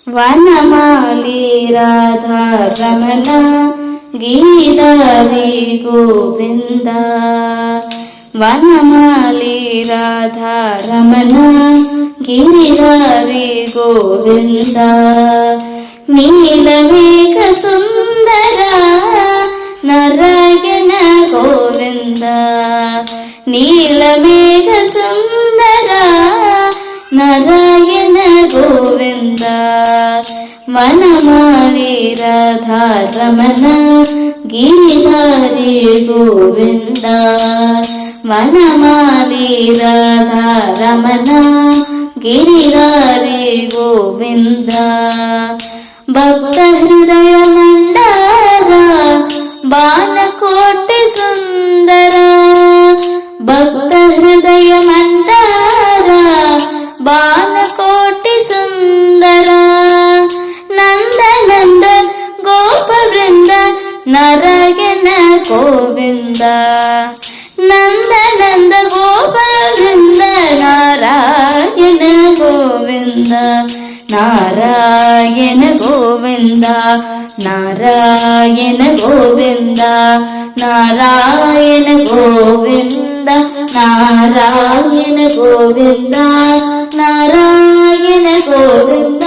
వనమాలి రాధా రమణ గీతారి గోవింద. వనమాలి రాధా రమణ గిరిధారి గోవింద. నీలమేఘ సుందర నారాయణ గోవింద. నీలమేఘ సుందర నారాయణ గోవింద. వనమాలి రాధా రమణ గిరిధారి గోవింద. వనమాలి రాధా రమణ గిరిధారి గోవింద. భక్త హృదయ మందార బాలకోటి సుందర. భక్త హృదయ మందార బాలకోటి సుందర. నందనంద గోప వృంద నారాయణ గోవింద. నందనంద గోప వృంద నారాయణ గోవింద. నారాయణ గోవింద నారాయణ గోవింద. నారాయణ గోవింద నారాయణ గోవింద. నారాయణ గోవింద.